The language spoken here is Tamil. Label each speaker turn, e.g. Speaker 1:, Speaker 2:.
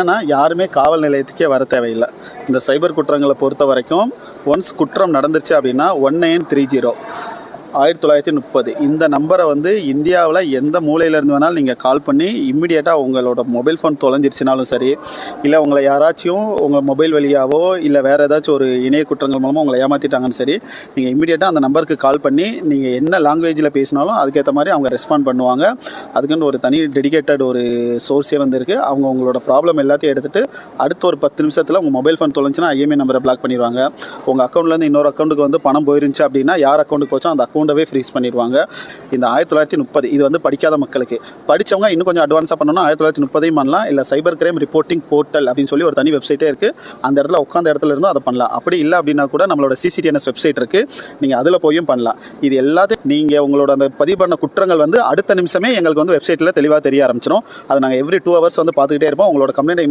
Speaker 1: ஏன்னா யாருமே காவல் நிலையத்துக்கே வர தேவையில்லை. இந்த சைபர் குற்றங்களை பொறுத்த வரைக்கும் ஒன்ஸ் குற்றம் நடந்துருச்சு அப்படின்னா 1930 1930 இந்த நம்பரை வந்து இந்தியாவில் எந்த மூலையிலேருந்து வேணாலும் நீங்கள் கால் பண்ணி இம்மிடியேட்டாக உங்களோட மொபைல் ஃபோன் தொலைஞ்சிருச்சுனாலும் சரி, இல்லை உங்களை யாராச்சும் உங்கள் மொபைல் வழியாவோ இல்லை வேறு ஏதாச்சும் ஒரு இணைய குற்றங்கள் மூலமாக உங்களை ஏமாற்றிட்டாங்கன்னு சரி, நீங்கள் இம்மிடியேட்டாக அந்த நம்பருக்கு கால் பண்ணி நீங்கள் என்ன லாங்குவேஜில் பேசினாலும் அதுக்கேற்ற மாதிரி அவங்க ரெஸ்பாண்ட் பண்ணுவாங்க. அதுக்குன்னு ஒரு தனி டெடிகேட்டட் ஒரு சோர்ஸே வந்து இருக்குது. அவங்க உங்களோட ப்ராப்ளம் எல்லாத்தையும் எடுத்துகிட்டு அடுத்த ஒரு 10 நிமிஷத்தில் உங்கள் மொபைல் ஃபோன் தொலைஞ்சுன்னா ஐஎம்ஐ நம்பரை பிளாக் பண்ணிடுவாங்க. உங்கள் அக்கௌண்ட்லேருந்து இன்னொரு அக்கௌண்ட்டுக்கு வந்து பணம் போயிருந்துச்சு அப்படின்னா யார் அக்கௌண்ட்டுக்கு போச்சோ அந்த அக்கௌண்ட்டவே ஃப்ரீஸ் பண்ணிடுவாங்க. இந்த 1930 இது வந்து படிக்காத மக்களுக்கு. படித்தவங்க இன்னும் கொஞ்சம் அட்வான்ஸாக பண்ணணும்னா 1930 பண்ணலாம். இல்லை சைபர் கிரைம் ரிப்போர்ட்டிங் போர்ட்டல் அப்படின்னு சொல்லி ஒரு தனி வெப்சைட்டே இருக்குது. அந்த இடத்துல உட்காந்த இடத்துல இருந்தும் அதை பண்ணலாம். அப்படி இல்லை அப்படின்னா கூட நம்மளோட CCTNS வெப்சைட் இருக்குது, நீங்கள் அதில் போயும் பண்ணலாம். இது எல்லாத்தையும் நீங்கள் உங்களோட அந்த பதிவு பண்ண குற்றங்கள் வந்து அடுத்த நிமிஷமே எங்களுக்கு வந்து வெப்சைட்டில் தெளிவாக தெரிய ஆரம்பிச்சிடும். அதை நாங்கள் எவ்ரி 2 hours வந்து பார்த்துக்கிட்டே இருப்போம். உங்களோட கம்ப்ளைண்ட்